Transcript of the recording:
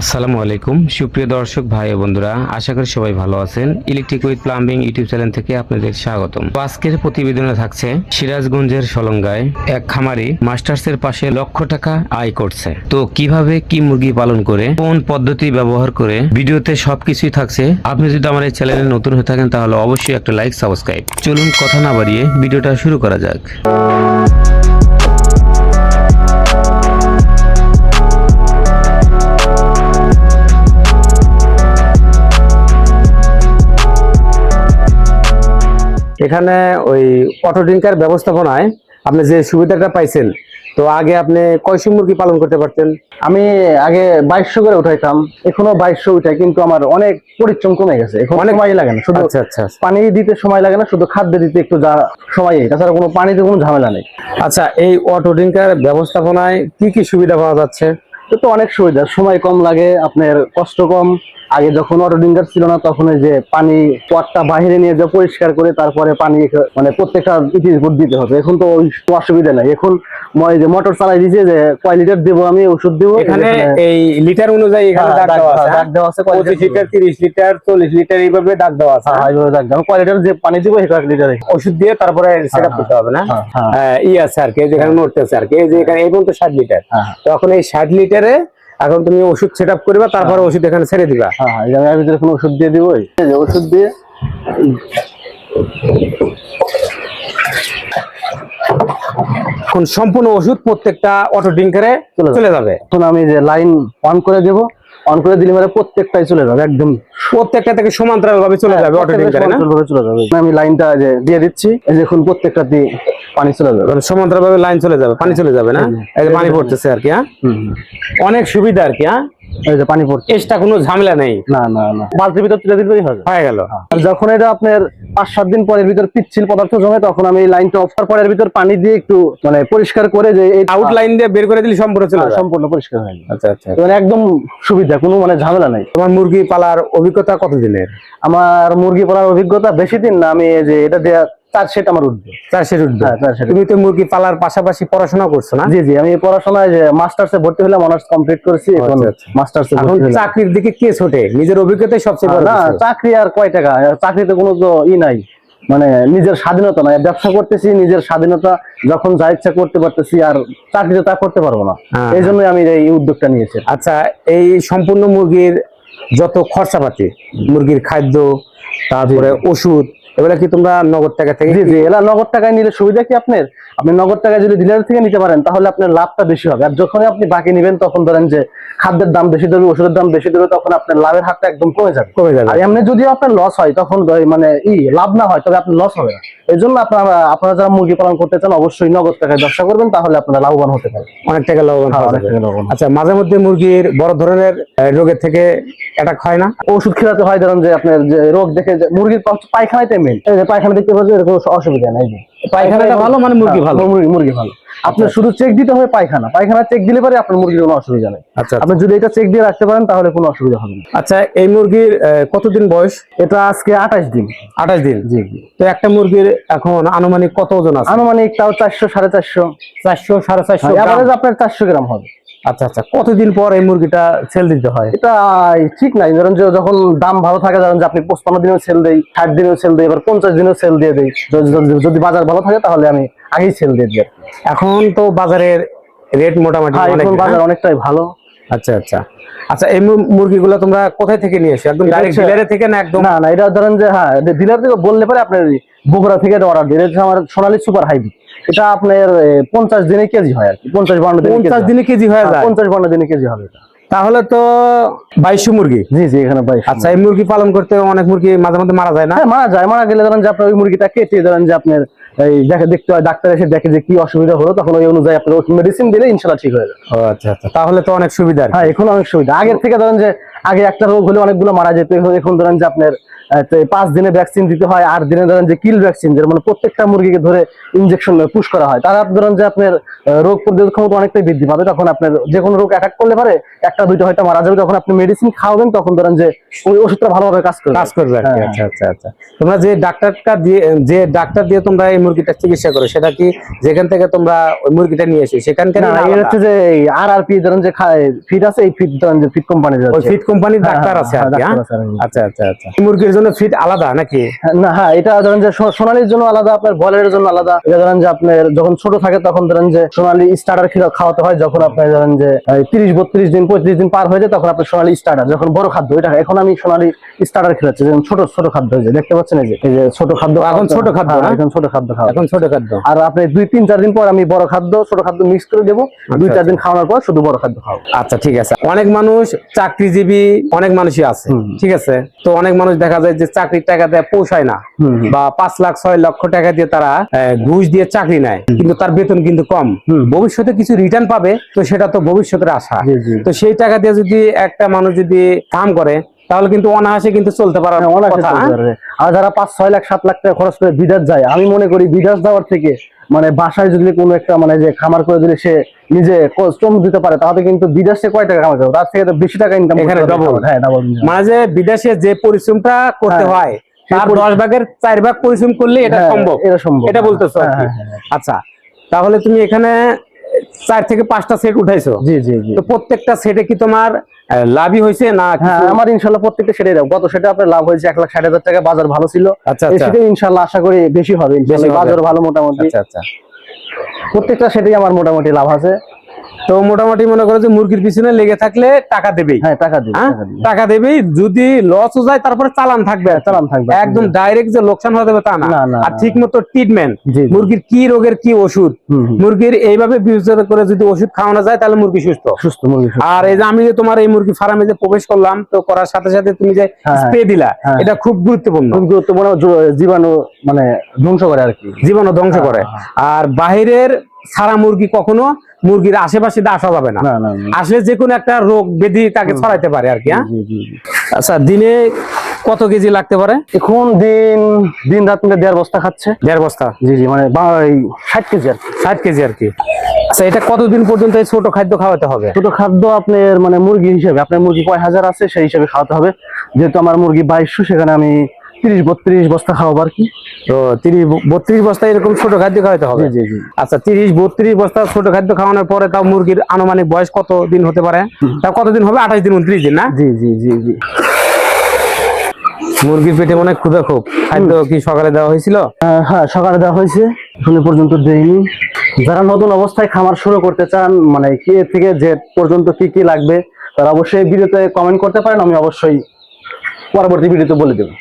আসসালামু আলাইকুম সুপ্রিয় দর্শক ভাই ও বন্ধুরা, আশা করি সবাই ভালো আছেন। Electric with plumbing YouTube channel থেকে আপনাদের স্বাগতম। আজকের প্রতিবেদনে থাকছে সিরাজগঞ্জের সলঙ্গায় এক খামারি মাস্টার্সের পাশে লক্ষ টাকা আয় করছে। তো কিভাবে কি মুরগি পালন করে, কোন পদ্ধতি ব্যবহার করে, ভিডিওতে সবকিছুই থাকছে। আপনি যদি আমার এই চ্যানেলে নতুন হয়ে থাকেন তাহলে অবশ্যই একটা লাইক, সাবস্ক্রাইব। চলুন কথা না বাড়িয়ে ভিডিওটা শুরু করা যাক। এখানে ওই অটো ড্রিঙ্কার ব্যবস্থাপনায় আপনি যে সুবিধাটা পাইছেন, তো আগে আপনি কয়শো মুরগি পালন করতে পারতেন? আমি আগে 2200 করে উঠাইতাম, এখনো 2200 উঠাই, কিন্তু আমার অনেক পরিশ্রম কমে গেছে। এখন অনেক সময় লাগে না, শুধু আচ্ছা পানি দিতে সময় লাগে না, শুধু খাদ্য দিতে একটু সময়, তাছাড়া কোনো পানিতে কোনো ঝামেলা নেই। আচ্ছা, এই অটো ড্রিঙ্কার ব্যবস্থাপনায় কি কি সুবিধা পাওয়া যাচ্ছে? তো অনেক সুবিধা, সময় কম লাগে, আপনার কষ্ট কম। আগে যখন অটো ড্রিঙ্কার ছিল না, তখন ওই যে পানি পটটা বাহিরে নিয়ে যা পরিষ্কার করে তারপরে পানি মানে প্রত্যেকটা রিপোর্ট দিতে হবে। এখন তো ওই অসুবিধা নাই, এখন যে মোটর চালাই দিয়েছে, যে কয় লিটার দেবো আমি ওষুধ দেবো, এখানে এই লিটার অনুযায়ী এখানে দাগ দেওয়া আছে। দাগ দেওয়া আছে, 25 লিটার, 30 লিটার, 40 লিটার এইভাবে দাগ দেওয়া আছে। এইভাবে দাগ দেওয়া, কয় লিটার যে পানি দিব এই কয় লিটার ওষুধ দিয়ে তারপরে সেটআপ করতে হবে না? ই আছে আর কি, যেখানে নড়তেছে আর কি, যে এখানে এই পর্যন্ত 60 লিটার। তখন এই 60 লিটারে এখন তুমি ওষুধ সেটআপ করবা, তারপরে ওষুধ এখানে ছেড়ে দিবা। এর ভিতরে কোনো ওষুধ দিয়ে দিব, ওষুধ দিয়ে এখন সম্পূর্ণ ওষুধ প্রত্যেকটা অটো ড্রিঙ্কারে চলে যাবে। এখন আমি যে লাইন অন করে দেব, অন করে দিলে মানে প্রত্যেকটাই চলে যাবে, একদম প্রত্যেকটা থেকে সমান্তরাল ভাবে চলে যাবে অটো ড্রিঙ্কারে না? চলে যাবে। আমি লাইনটা যে দিয়ে দিচ্ছি, এই যে এখন প্রত্যেকটা দিয়ে পানি চলে যাবে, সমান্তরাল ভাবে লাইন চলে যাবে, পানি চলে যাবে না? এই যে পানি পড়তেছে আর কি। অনেক সুবিধা আর কি। এই যে পানি পড়ছে, এক্সট্রা কোনো ঝামেলা নেই। না না না, বালতির ভিতর তুলে দিলেই হয়ে গেল। আর যখন এটা আপনার 5-7 দিন পরের ভিতর পিচ্ছিল পদার্থ জমে, তখন আমি লাইনটা অফ করার পরের ভিতর পানি দিয়ে একটু মানে পরিষ্কার করে, যে এই আউট লাইন দিয়ে বের করে দিলে সম্পূর্ণ চলে যাবে, সম্পূর্ণ পরিষ্কার হয়ে যাবে। আচ্ছা আচ্ছা, মানে একদম সুবিধা, কোনো মানে ঝামেলা নাই। তোমার মুরগি পালার অভিজ্ঞতা কতদিনের? আমার মুরগি পালার অভিজ্ঞতা বেশি দিন না, আমি যে এটা দেয়া 4 সেট আমার উঠবে। 4 সেট উঠবে? হ্যাঁ, 4 সেট। তুমি তো মুরগি পালার পাশাপাশি পড়াশোনা করছো না? জি জি, আমি পড়াশোনায় যে মাস্টার্সে ভর্তি হলাম, অনার্স কমপ্লিট করেছি, এখন মাস্টার্সে ভর্তি হলাম। চাকরির দিকে কে ছোটে? নিজের অভিজ্ঞতাই সবচেয়ে বড়। না, চাকরি আর কয় টাকা, চাকরিতে কোনো তো নাই, মানে নিজের স্বাধীনতা নাই। ব্যবসা করতেছি, নিজের স্বাধীনতা, যখন যা ইচ্ছা করতে পারতেছি, আর চাকরিতে তা করতে পারবো না। এই জন্যই আমি এই উদ্যোগটা নিয়েছি। আচ্ছা, এই সম্পূর্ণ মুরগির যত খরচাপাতি, মুরগির খাদ্য, তারপরে ওষুধ, এগুলা কি তোমরা নগদ টাকা থেকে? জি জি, এলা নগদ টাকায় নিলে সুবিধা কি, আপনি নগদ টাকায় যদি ডিলার থেকে নিতে পারেন তাহলে আপনার লাভটা বেশি হবে। আর যখনই আপনি বাকি নেবেন, তখন ধরেন যে খাদ্যের দাম বেশি দেবে, ওষুধের দাম বেশি দেবে, তখন আপনার লাভের হারটা একদম কমে যাবে। আর এমনি যদি আপনার লস হয়, তখন মানে লাভ না হয়, তবে আপনার লস হবে না। এই জন্য আপনারা যারা মুরগি পালন করতে চান, অবশ্যই নগদ টাকায় ব্যবসা করবেন, তাহলে আপনারা লাভবান হতে পারেন, অনেক টাকা লাভবান হবে। আচ্ছা, মাঝে মধ্যে মুরগির বড় ধরনের রোগের থেকে অ্যাটাক হয় না? ওষুধ খেলাতে হয়, ধরেন যে আপনার যে রোগ দেখে, মুরগির পায়খানাতে মেন, এই যে পায়খানা দেখতে পাচ্ছেন, এরকম অসুবিধা নেই। পায়খানাটা ভালো মানে মুরগি ভালো? মুরগি ভালো। আপনার শুধু চেক দিতে হবে পায়খানা চেক দিলে পরে আপনার মুরগির কোনো অসুবিধা নেই। আচ্ছা, আপনি যদি এটা চেক দিয়ে রাখতে পারেন তাহলে কোনো অসুবিধা হবে না। আচ্ছা, এই মুরগির কতদিন বয়স? এটা আজকে 28 দিন। 28 দিন? জি জি। তো একটা মুরগির এখন আনুমানিক কত ওজন আছে? আনুমানিক তাও 400-450। 400-450 এভারেজ আপনার 400 গ্রাম হবে। আচ্ছা আচ্ছা, কতদিন পর এই মুরগিটা সেল দিতে হয়? এটা ঠিক নাই, ধরেন যে যখন দাম ভালো থাকে, ধরেন যে আপনি 55 দিনেও সেল দেই, 60 দিনেও সেল দেই, এবার 50 দিনেও সেল দিয়ে দেই। যদি বাজার ভালো থাকে তাহলে আমি আগেই সেল দিয়ে দিই। এখন তো বাজারের রেট মোটামুটি এখন বাজার অনেকটাই ভালো। আচ্ছা আচ্ছা আচ্ছা, এই মুরগিগুলো তোমরা কোথায় থেকে নিয়ে এসো? একদম ডাইরেক্ট ডিলারে থেকে না? একদম না, এটা ধরেন যে ডিলার থেকে বললে পরে আপনার বগুড়া থেকে অর্ডার দিই। এটা আমার সোনালী সুপার হাইব্রিড। এটা আপনার 50 দিনে কেজি হয় আর কি, 50-52 দিনে কেজি হয়ে যায়? 50-52 দিনে কেজি হবে। তাহলে তো 2200 মুরগি? জি জি, এখানে 2200। আচ্ছা, এই মুরগি পালন করতে অনেক মুরগি মাঝে মধ্যে মারা যায় না? হ্যাঁ, মারা যায়। মারা গেলে ধরেন যে আপনার ওই মুরগিটা কেটে, ধরেন যে আপনার দেখতে হয়, ডাক্তার এসে দেখে যে কি অসুবিধা হলো, তখন ওই অনুযায়ী আপনার মেডিসিন দিলে ইনশাআল্লাহ ঠিক হয়ে যাবে। ও আচ্ছা আচ্ছা, তাহলে তো অনেক সুবিধা। হ্যাঁ, এখন অনেক সুবিধা। আগের থেকে ধরেন যে আগে একটা রোগ হলে অনেকগুলো মারা যেত, এখন ধরেন যে আপনার 5 দিনে ভ্যাকসিন দিতে হয়, 8 দিনে ধরেন যে কিল ভ্যাকসিন, যেটা মানে প্রত্যেকটা মুরগিকে ধরে ইনজেকশন পুশ করা হয়, তারা ধরেন যে আপনার রোগ প্রতিরোধ ক্ষমতা অনেকটাই বৃদ্ধি পাবে। তখন আপনার যে কোনো রোগ অ্যাটাক করলে পারে, একটা দুইটা হয়তো মারা যাবে, তখন আপনি মেডিসিন খাওয়াবেন, তখন ধরেন যে ওই ওষুধটা ভালোভাবে কাজ করবে আর কি। আচ্ছা আচ্ছা আচ্ছা। তোমরা যে ডাক্তার দিয়ে তোমরা এই মুরগিটা চিকিৎসা করো, সেটা কি যেখান থেকে তোমরা ওই মুরগিটা নিয়ে এসে সেখানকার? না, এটা হচ্ছে যে RRP ধরেন যে ফিড আছে, এই ফিড ধরেন যে ফিড কোম্পানির ওই ফিড কোম্পানির ডাক্তার আছে আর কি। আচ্ছা আচ্ছা আচ্ছা। মুরগির জন্য ফিড আলাদা নাকি? না, হ্যাঁ, এটা ধরেন যে সোনালীর জন্য আলাদা, আপনার বয়লারের জন্য আলাদা। এটা ধরেন যে আপনার যখন ছোট থাকে তখন ধরেন যে সোনালী স্টার্টার খাওয়াতে হয়, যখন আপনার ধরেন যে 30-32 দিন 35 দিন পার হয়ে যায় তখন আপনার সোনালী স্টার্টার, যখন বড় খাদ্য। এটা এখন আমি সোনালী স্টার্টার খেলাচ্ছি, যেমন ছোট ছোট খাদ্য হয়েছে, দেখতে পাচ্ছেন এই যে ছোট খাদ্য। এখন ছোট খাদ্য, এখন ছোট খাদ্য খাওয়া, এখন ছোট খাদ্য। আর আপনি 2-3-4 দিন পর আমি বড় খাদ্য ছোট খাদ্য মিক্স করে দেবো, 2-4 দিন খাওয়ানোর পর শুধু বড় খাদ্য খাওয়াবো। আচ্ছা ঠিক আছে। অনেক মানুষ চাকরিজীবী, অনেক মানুষই আছে, ঠিক আছে। তো অনেক মানুষ দেখা যায় যে চাকরির টাকা দিয়ে পোষায় না, বা 5 লাখ 6 লক্ষ টাকা দিয়ে তারা ঘুষ দিয়ে চাকরি নেয়, কিন্তু তার বেতন কিন্তু কম। ভবিষ্যতে কিছু রিটার্ন পাবে, তো সেটা তো ভবিষ্যতের আশা। তো সেই টাকা দিয়ে যদি একটা মানুষ যদি কাম করে, তাহলে কিন্তু অনায়াসে কিন্তু চলতে পারার কথা। আর যারা 5-6 লাখ 7 লাখ টাকা খরচ করে বিদেশ যায়, আমি মনে করি বিদেশ যাওয়ার থেকে মানে বাসায় যদি কোনো একটা মানে যে খামার করে দিলে সে নিজে শ্রম দিতে পারে, তাহলে কিন্তু বিদেশে কয় টাকা কামাতে হবে, তার থেকে তো বেশি টাকা ইনকাম এখানে ডবল। হ্যাঁ, ডাবল। মানে যে বিদেশে যে পরিশ্রমটা করতে হয়, তার 10 ভাগের 4 ভাগ পরিশ্রম করলে এটা সম্ভব, এটা বলতেছো। আচ্ছা, তাহলে তুমি এখানে 4 থেকে 5টা সেট উঠাইছো। জি জি জি। তো প্রত্যেকটা সেটে কি তোমার লাভই হয়েছে না? হ্যাঁ, আমার ইনশাআল্লাহ প্রত্যেকটা সেটাই লাভ। গত সেটে আপনার লাভ হয়েছে 1,60,000 টাকা, বাজার ভালো ছিল। আচ্ছা এই সেটে ইনশাআল্লাহ আশা করি বেশি হবে, ইনশাআল্লাহ বাজার ভালো মোটামুটি। আচ্ছা আচ্ছা। প্রত্যেকটা সেটেই আমার মোটামুটি লাভ আছে। তো মোটামুটি মনে করো যে মুরগির পিছনে লেগে থাকলে টাকা দেবেই। হ্যাঁ, টাকা দিবে, টাকা দেবেই। যদি লসও যায় তারপরে চালান থাকবে, একদম ডাইরেক্ট যে লোকসান হয়ে যাবে তা না। আর ঠিক মতো ট্রিটমেন্ট, মুরগির কি রোগের কি ওষুধ, মুরগির এইভাবে বিবেচনা করে যদি ওষুধ খাওয়ানো যায়, তাহলে মুরগি সুস্থ মুরগি। আর এই যে আমি যে তোমার এই মুরগি ফার্মে যে প্রবেশ করলাম, তো করার সাথে সাথে তুমি যে স্প্রে দিলা, এটা খুব গুরুত্বপূর্ণ। জীবাণু মানে ধ্বংস করে আর কি, জীবাণু ধ্বংস করে। আর বাহিরের সারা মুরগি কখনো মুরগির আশেপাশে আসা যাবে না, আসলে যে কোনো একটা রোগ ব্যাধি তাকে ছড়াইতে পারে আর কি। আচ্ছা, দিনে কত কেজি লাগতে পারে? এখন দিন রাত মিলে 1.5 বস্তা খাচ্ছে। 1.5 বস্তা? জি জি, মানে 60 কেজি আর কি। 60 কেজি আর কি। আচ্ছা, এটা কতদিন পর্যন্ত এই ছোট খাদ্য খাওয়াতে হবে? ছোট খাদ্য আপনার মানে মুরগি হিসেবে, আপনার মুরগি কয় হাজার আছে সেই হিসেবে খাওয়াতে হবে। যেহেতু আমার মুরগি 2200, সেখানে আমি 30-32 বস্তা খাওয়াবো আর কি। তো 30-32 বস্তা এরকম ছোট খাদ্য খাওয়াতে হবে? জি জি। আচ্ছা, 30-32 বস্তা ছোট খাদ্য খাওয়ানোর পরে তাও মুরগির আনুমানিক বয়স কত দিন হতে পারে? তাও কতদিন হবে? 28 দিন 29 দিন না? জি জি জি জি। মুরগির পেটে মনে হয় ক্ষুধা খুব। খাদ্য কি সকালে দেওয়া হয়েছিল? হ্যাঁ, সকালে দেওয়া হয়েছে, এখন পর্যন্ত দেইনি। যারা নতুন অবস্থায় খামার শুরু করতে চান, মানে কি থেকে যে পর্যন্ত কি কি লাগবে, তারা অবশ্যই ভিডিওতে কমেন্ট করতে পারেন, আমি অবশ্যই পরবর্তী ভিডিওতে বলে দেবো।